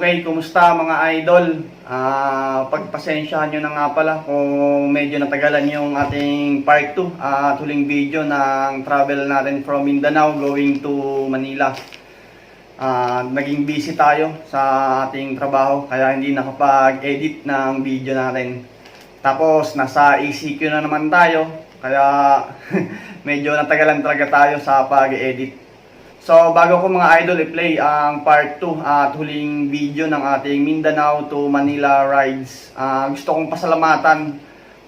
Okay, kumusta mga idol? Pagpasensyahan nyo na nga pala kung medyo natagalan yung ating part 2 at huling video ng travel natin from Mindanao going to Manila. Naging busy tayo sa ating trabaho kaya hindi nakapag-edit ng video natin. Tapos nasa ECQ na naman tayo kaya medyo natagalan talaga tayo sa pag-edit. So bago ko mga idol i-play ang part 2 at huling video ng ating Mindanao to Manila rides, gusto kong pasalamatan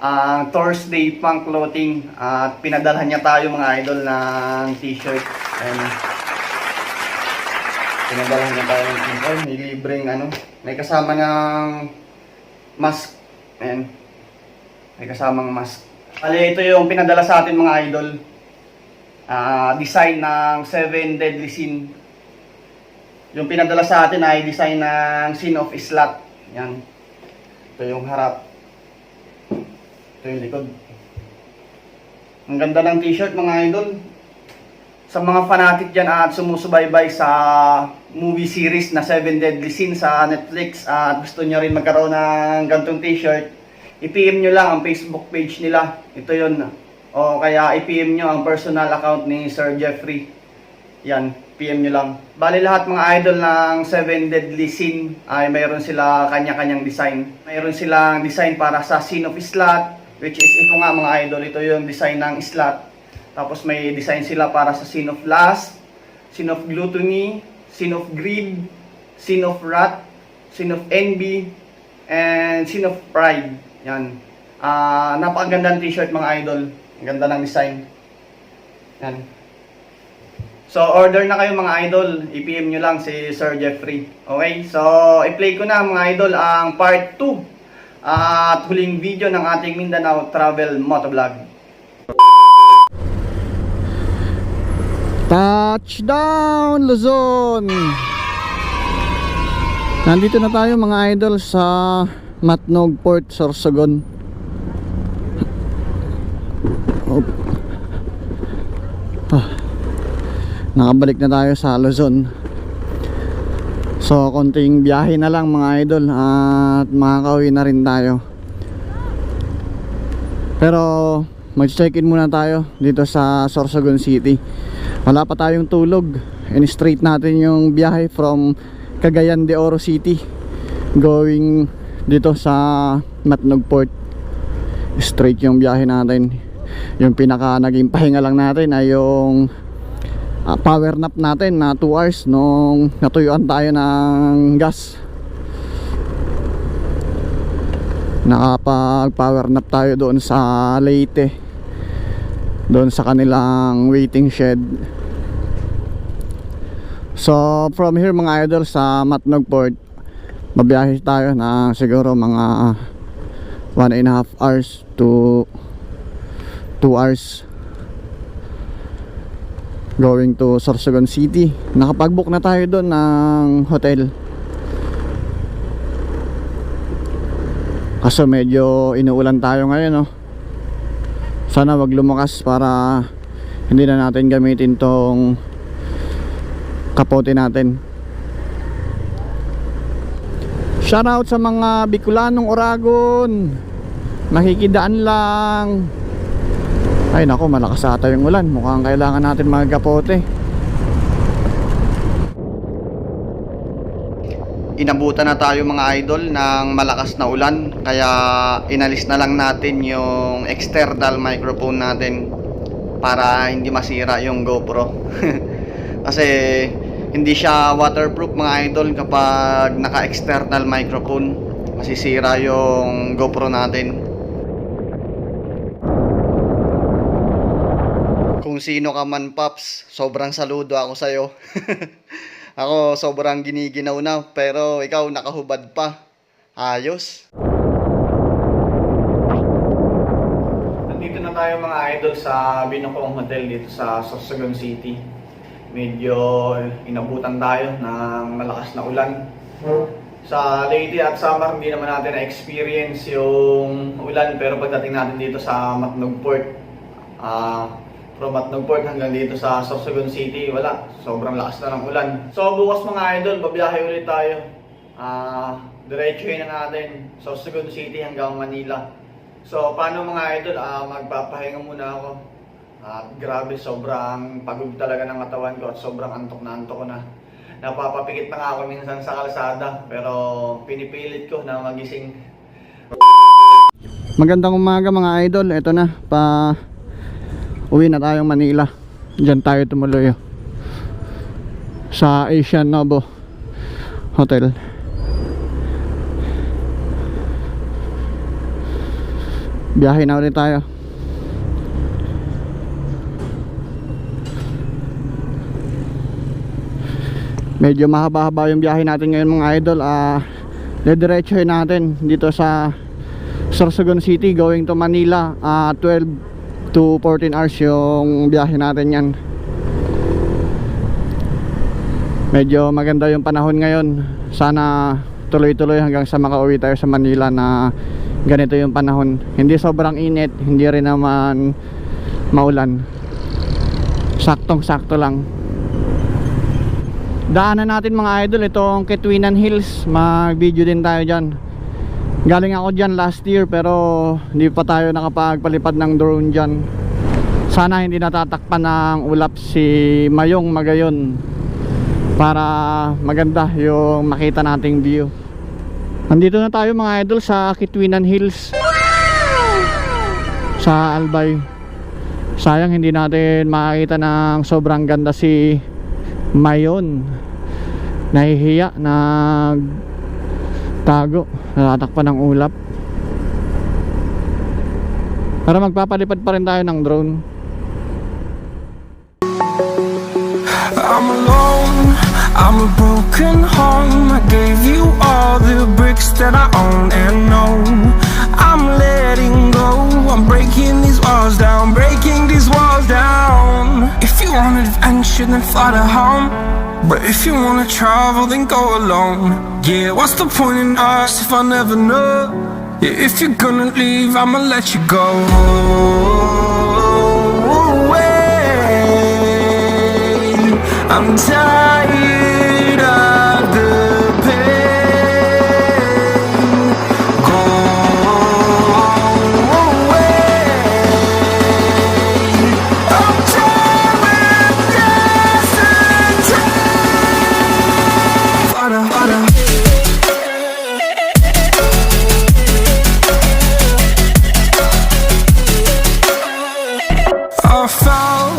ang Thursday Punk Clothing at pinadalhan niya tayo mga idol ng t-shirt. Pinadalhan niya tayo ng t-shirt, may libreng may kasama ng mask. Ayan. May kasamang mask. Ito yung pinadala sa atin mga idol. Design ng 7 Deadly Sin. Yung pinadala sa atin ay design ng Sin of Islat. Yan. Ito yung harap. Ito yung likod. Ang ganda ng t-shirt mga idol. Sa mga fanatic dyan at sumusubaybay sa movie series na 7 Deadly Sin sa Netflix at gusto nyo rin magkaroon ng gantong t-shirt, i-PM nyo lang ang Facebook page nila. Ito yun. O kaya i-PM nyo ang personal account ni Sir Jeffrey. Yan, PM nyo lang. Bali lahat mga idol ng 7 Deadly Sin ay mayroon sila kanya-kanyang design. Mayroon silang design para sa Sin of Islat, which is ito nga mga idol, ito yung design ng Islat. Tapos may design sila para sa Sin of Lust, Sin of Gluttony, Sin of Greed, Sin of Wrath, Sin of Envy, and Sin of Pride. Yan. Napakagandang t-shirt mga idol. Ang ganda ng design. Yan. So, order na kayo mga idol. I-PM nyo lang si Sir Jeffrey. Okay? So, i-play ko na mga idol ang part 2 at huling video ng ating Mindanao Travel Motovlog. Touchdown Luzon! Nandito na tayo mga idol sa Matnog Port, Sorsogon. Nakabalik na tayo sa Luzon. So konting biyahe na lang mga idol at makakauwi na rin tayo. Pero mag-check-in muna tayo dito sa Sorsogon City. Wala pa tayong tulog. In-straight natin yung biyahe from Cagayan de Oro City going dito sa Matnog Port. Straight yung biyahe natin. Yung pinaka naging pahinga lang natin ay yung power nap natin na 2 hours nung natuyuan tayo ng gas. Nakapag power nap tayo doon sa Leyte, doon sa kanilang waiting shed. So from here mga idol sa Matnog Port, mabiyahe tayo na siguro mga 1.5 hours to 2 hours going to Sorsogon City. Nakapag-book na tayo doon ng hotel. Kaso medyo inuulan tayo ngayon, no? Sana wag lumakas para hindi na natin gamitin tong kapote natin. Shoutout sa mga Bicolanong Oragon, makikidaan lang. Ay nako, malakas ata yung ulan. Mukhang kailangan natin magkapote. Inabutan na tayo mga idol ng malakas na ulan, kaya inalis na lang natin yung external microphone natin para hindi masira yung GoPro. Kasi hindi siya waterproof mga idol kapag naka-external microphone. Masisira yung GoPro natin. Kung sino ka man Paps, sobrang saludo ako sa'yo. Ako sobrang giniginaw na, pero ikaw nakahubad pa. Ayos. Nandito na tayo mga idol sa Binocong Hotel dito sa Sorsogon City. Medyo inabutan tayo ng malakas na ulan. Sa Leyte at Samar hindi naman natin na-experience yung ulan, pero pagdating natin dito sa Matnog Port, from Matnog Port hanggang dito sa Sorsogon City, wala. Sobrang lakas na ng ulan. So bukas mga idol, babiyahe ulit tayo. Diretsuhin na natin Sorsogon City hanggang Manila. So paano mga idol, magpapahinga muna ako. At grabe, sobrang pagod talaga ng katawan ko at sobrang antok na antok ko na. Napapapikit na nga ako minsan sa kalsada, pero pinipilit ko na magising. Magandang umaga mga idol. Ito na, uwi na tayong Manila. Diyan tayo tumuloy sa Asian Novo Hotel. Biyahe na ulit tayo. Medyo mahaba-haba yung biyahe natin ngayon mga idol. Dediretsuhin natin dito sa Sorsogon City going to Manila. 12 to 14 hours yung biyahe natin yan. Medyo maganda yung panahon ngayon. Sana tuloy-tuloy hanggang sa makauwi tayo sa Manila na ganito yung panahon. Hindi sobrang init, hindi rin naman maulan. Saktong-sakto lang. Daanan natin mga idol itong Kitwinan Hills. Mag-video din tayo dyan. Galing ako dyan last year pero hindi pa tayo nakapagpalipad ng drone dyan. Sana hindi natatakpan ng ulap si Mayong Magayon para maganda yung makita nating view. Nandito na tayo mga idol sa Kitwinan Hills sa Albay. Sayang hindi natin makita ng sobrang ganda si Mayon. Nahihiya, tago, natatakpan ng ulap. Para magpapalipad pa rin tayo ng drone. I'm alone, I'm a broken home. I gave you all the bricks that I own and know. I'm letting go, I'm breaking these walls down, breaking these walls down. If you want adventure, then fly to home. But if you wanna travel, then go alone. Yeah, what's the point in us if I never know? Yeah, if you're gonna leave, I'ma let you go. I'm tired of the pain. Go away. I'm tired of hesitation. I fell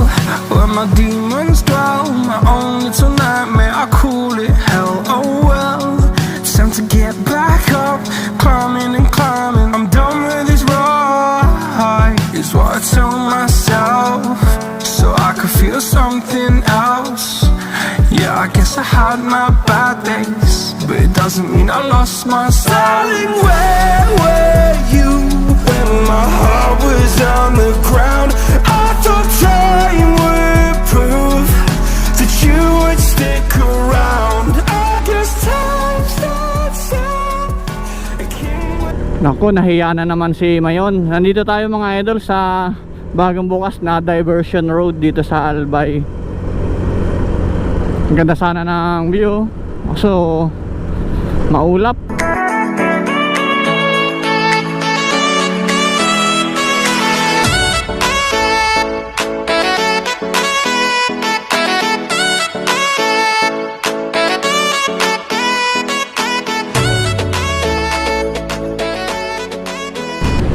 where my demons dwell. My own little nightmare, I call it hell. Oh well, it's time to get back up. Climbing and climbing, I'm done with this ride, is what I tell myself, so I could feel something else. Yeah, I guess I had my bad days, but it doesn't mean I lost myself. Darling, where were you when my heart was on the ground? I thought time would prove that you would stick around. I guess time starts out. Naku, nahiya na naman si Mayon. Nandito tayo mga idol sa bagong bukas na diversion road dito sa Albay. Ang ganda sana ng view, so maulap.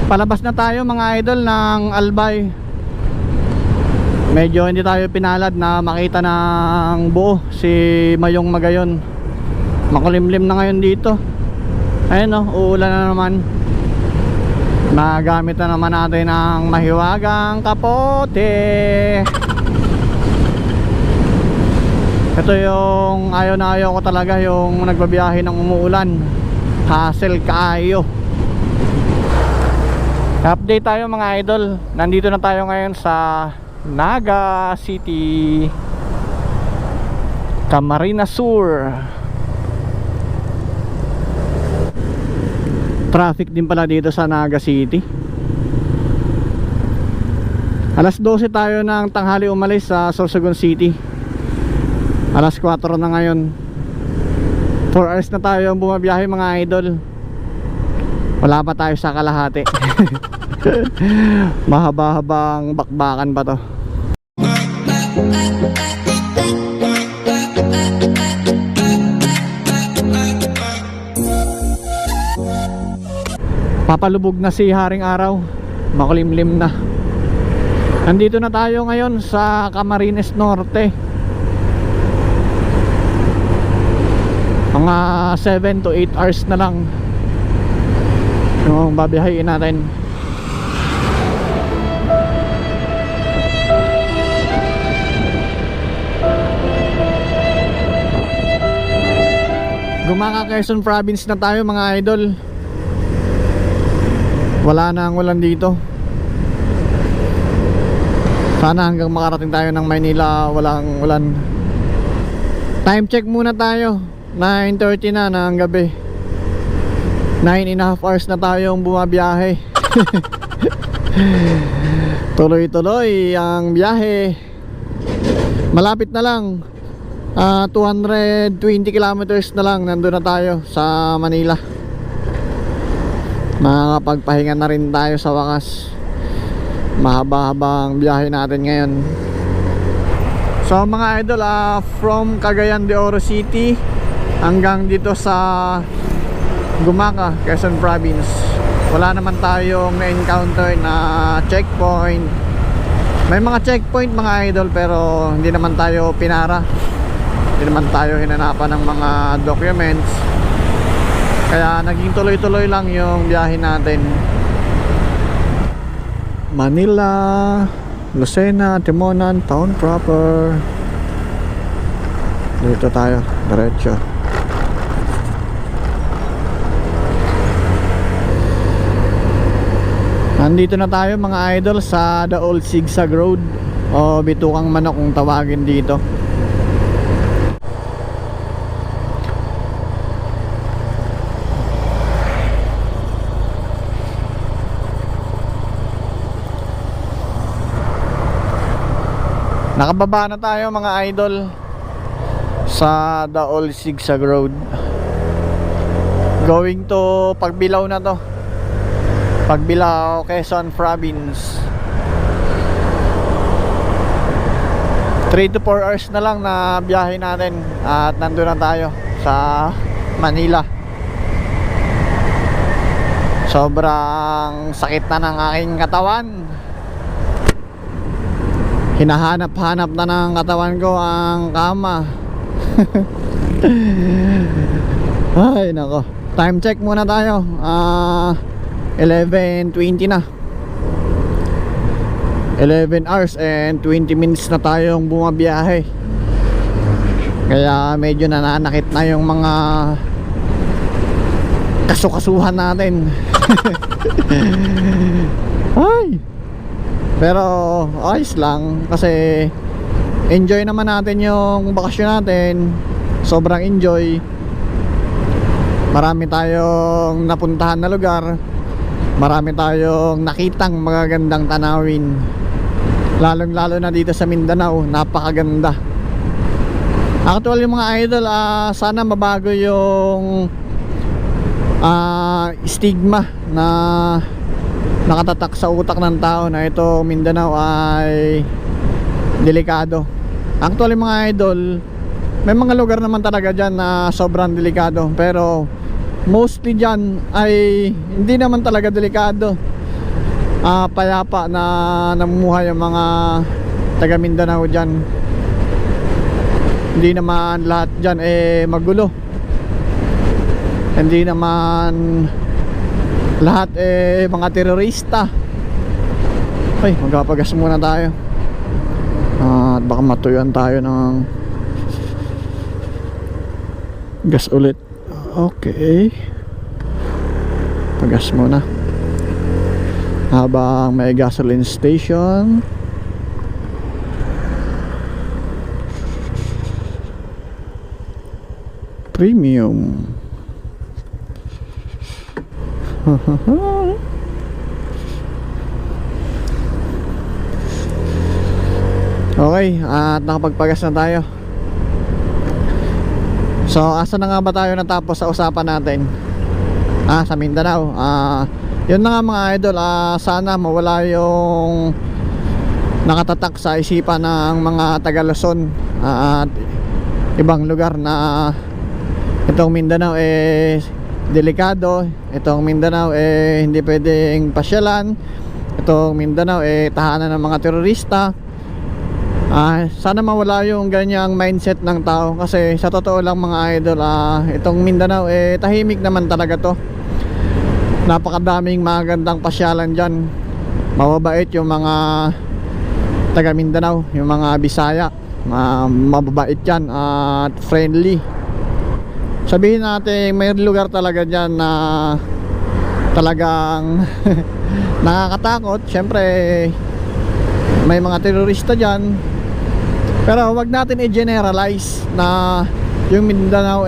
Palabas na tayo mga idol ng Albay. Medyo hindi tayo pinalad na makita ng buo si Mayong Magayon. Makulimlim na ngayon dito. Ayun uulan na naman. Nagamit na naman natin ng mahiwagang kapote. Ito yung ayaw na ayaw ko talaga, yung nagbabiyahe ng umuulan. Hassle kaayo. Update tayo mga idol. Nandito na tayo ngayon sa Naga City, Camarines Sur. Traffic din pala dito sa Naga City. Alas 12 tayo ng tanghali umalis sa Sorsogon City. Alas 4 na ngayon. 4 hours na tayo bumabiyahe mga idol. Wala pa tayo sa kalahati. Mahaba-habang bakbakan pa to. Papalubog na si Haring Araw. Makulimlim na. Nandito na tayo ngayon sa Camarines Norte. Mga 7 to 8 hours na lang yung babiyahin natin. Gumaka Quezon Province na tayo mga idol. Wala na ang ulan dito. Sana hanggang makarating tayo ng Maynila walang ulan. Time check muna tayo. 9:30 na ng gabi. 9.5 hours na tayong bumabiyahe. Tuloy-tuloy ang biyahe. Malapit na lang. 220 kilometers na lang nandun na tayo sa Manila. Makakapagpahinga na rin tayo sa wakas. Mahaba-habang biyahe natin ngayon. So mga idol, from Cagayan de Oro City hanggang dito sa Gumaka, Quezon Province, wala naman tayong na-encounter na checkpoint. May mga checkpoint mga idol, pero hindi naman tayo pinara. Hindi naman tayo hinanapan ng mga documents. Kaya naging tuloy-tuloy lang yung biyahe natin. Manila, Lucena, Timonan, town proper. Dito tayo, diretso. Nandito na tayo mga idol sa The Old Zigzag Road, o Bitukang Manok kung tawagin dito. Nakababa na tayo mga idol sa The Old Zigzag Road. Going to Pagbilao na to. Pagbilao, Quezon Province. 3 to 4 hours na lang na biyahe natin at nandun na tayo sa Manila. Sobrang sakit na ng aking katawan. Hinahanap-hanap na ng katawan ko ang kama. Ay nako. Time check muna tayo. 11:20 na. 11 hours and 20 minutes na tayong bumabiyahe. Kaya medyo nananakit na yung mga kasukasuhan natin. Ay, pero ayos lang kasi enjoy naman natin yung bakasyon natin. Sobrang enjoy. Marami tayong napuntahan na lugar. Marami tayong nakitang magagandang tanawin. Lalong-lalo na dito sa Mindanao, napakaganda. Actually mga idol, sana mabago yung stigma na nakatatak sa utak ng tao na ito Mindanao ay delikado. Actually mga idol, may mga lugar naman talaga dyan na sobrang delikado, pero mostly dyan ay hindi naman talaga delikado. Payapa na namumuhay ang mga taga Mindanao dyan. Hindi naman lahat dyan magulo. Hindi naman lahat mga terorista. Ay, magpapagas muna tayo. At baka matuyuan tayo ng gas ulit. Okay, pagas muna habang may gasoline station. Premium. Okay, at nakapagpagas na tayo. So asa na nga ba tayo natapos sa usapan natin? Sa Mindanao. Yun na nga mga idol, sana mawala yung nakatatak sa isipan ng mga taga Luzon at ibang lugar na itong Mindanao delikado, itong Mindanao hindi pwedeng pasyalan, itong Mindanao tahanan ng mga terorista. Sana mawala yung ganyang mindset ng tao, kasi sa totoo lang mga idol, itong Mindanao tahimik naman talaga to. Napakadaming magandang pasyalan dyan, mababait yung mga taga Mindanao, yung mga Bisaya, mababait yan at friendly. Sabihin natin may lugar talaga dyan na talagang nakakatakot. Syempre may mga terorista dyan, pero wag natin i-generalize na yung Mindanao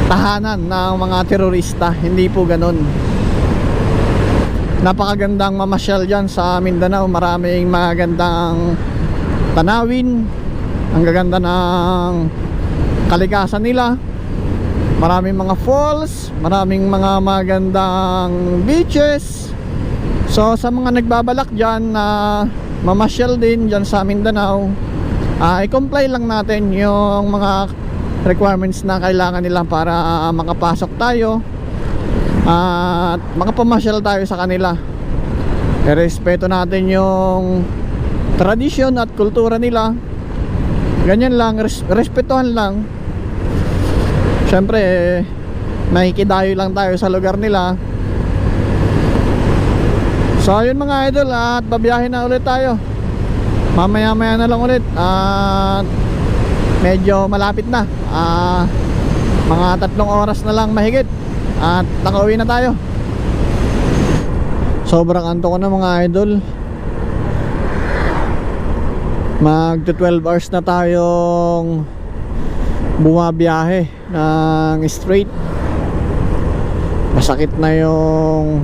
tahanan ng mga terorista. Hindi po ganun. Napakagandang mamasyal dyan sa Mindanao. Maraming magandang tanawin. Ang gaganda ng kalikasan nila. Maraming mga falls, maraming mga magandang beaches. So sa mga nagbabalak dyan na mamasyal din dyan sa Mindanao, i-comply lang natin yung mga requirements na kailangan nila para makapasok tayo at makapamasyal tayo sa kanila. Irespeto natin yung tradisyon at kultura nila. Ganyan lang, respetuhan lang. Siyempre nakikidayo lang tayo sa lugar nila. So yun mga idol, at babiyahin na ulit tayo. Mamaya na lang ulit. At medyo malapit na, mga 3 oras na lang mahigit, at nakauwi na tayo. Sobrang antok ko na mga idol. Magto 12 hours na tayong bumabiyahe ng straight. Masakit na yung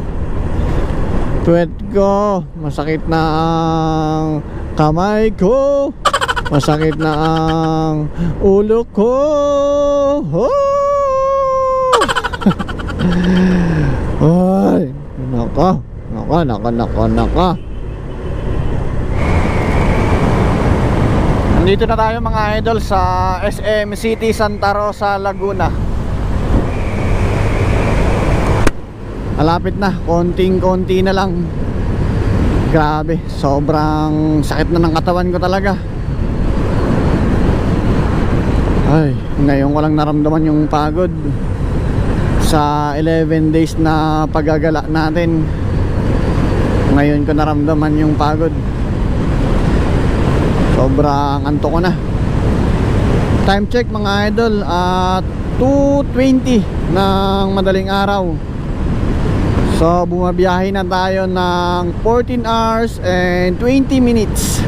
puwet ko, masakit na ang kamay ko, masakit na ang ulo ko. Ay, naka. Nandito na tayo mga idol sa SM City Santa Rosa, Laguna. Malapit na, konting-konti na lang. Grabe, sobrang sakit na ng katawan ko talaga. Ay, ngayon ko lang naramdaman yung pagod sa 11 days na paggagala natin. Ngayon ko naramdaman yung pagod. Sobrang antok ko na. Time check mga idol, 2:20 ng madaling araw. So bumabiyahe na tayo ng 14 hours and 20 minutes.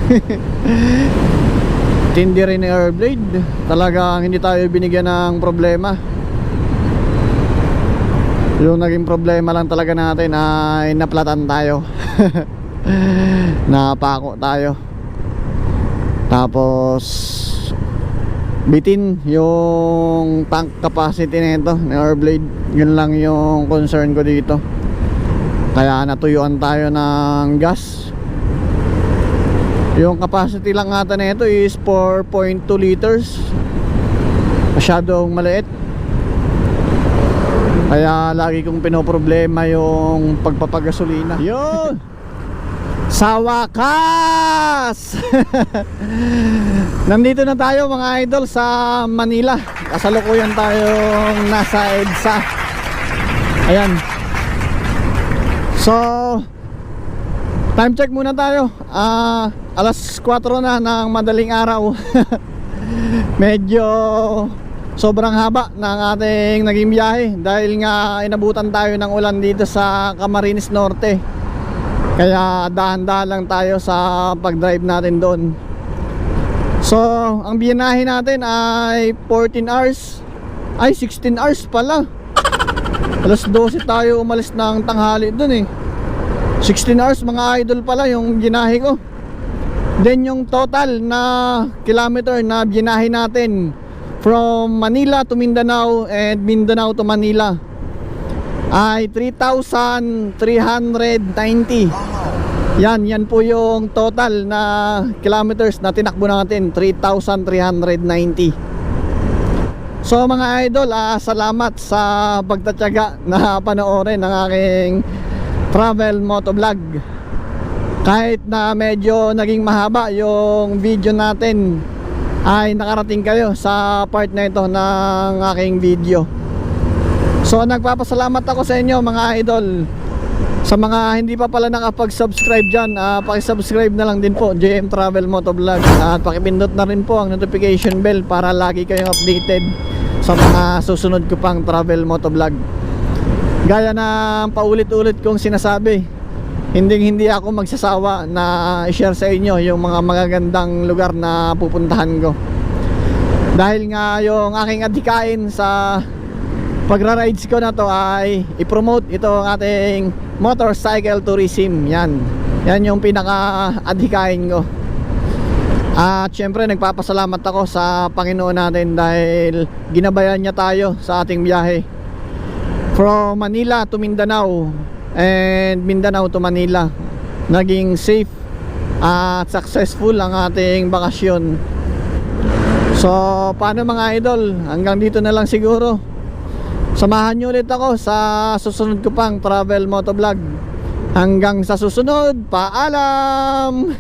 Tindi rin ni Airblade. Talagang hindi tayo binigyan ng problema. Yung naging problema lang talaga natin ay naplatan tayo. Napako tayo. Tapos bitin yung tank capacity nito ni Airblade. Yun lang yung concern ko dito. Kaya natuyuan tayo ng gas. Yung capacity lang ata nito is 4.2 liters. Masyadong maliit. Kaya lagi kong pinoproblema yung pagpapagasolina. Yun! Sa wakas! Nandito na tayo mga idol sa Manila. Kasalukuyan tayong nasa EDSA. Ayan. So time check muna tayo. Alas 4 na ng madaling araw. Medyo sobrang haba ng ating naging biyahe dahil nga inabutan tayo ng ulan dito sa Camarines Norte. Kaya dahan-dahan lang tayo sa pag-drive natin doon. So ang binahe natin ay 14 hours. Ay 16 hours pala. Alas 12 tayo umalis ng tanghali dun 16 hours mga idol pala yung ginahe ko. Then yung total na kilometer na binahe natin from Manila to Mindanao and Mindanao to Manila ay 3,390. Yan po yung total na kilometers na tinakbo natin, 3,390. So mga idol, salamat sa pagtatyaga na panoorin ng aking travel motovlog. Kahit na medyo naging mahaba yung video natin, ay nakarating kayo sa part na ito ng aking video. So nagpapasalamat ako sa inyo mga idol. Sa mga hindi pa pala nakapag-subscribe dyan, pakisubscribe na lang din po, JM Travel Motovlog. At pakipindot na rin po ang notification bell para lagi kayong updated sa mga susunod ko pang travel motovlog. Gaya na paulit-ulit kong sinasabi, hindi ako magsasawa na i-share sa inyo yung mga magagandang lugar na pupuntahan ko. Dahil nga yung aking adhikain sa pagra-rides ko na to ay i-promote itong ating motorcycle tourism. Yan yung pinaka-adhikain ko. At syempre nagpapasalamat ako sa Panginoon natin dahil ginabayan niya tayo sa ating biyahe from Manila to Mindanao and Mindanao to Manila. Naging safe at successful ang ating bakasyon. So paano mga idol, hanggang dito na lang siguro. Samahan nyo ulit ako sa susunod ko pang travel motovlog. Hanggang sa susunod, paalam.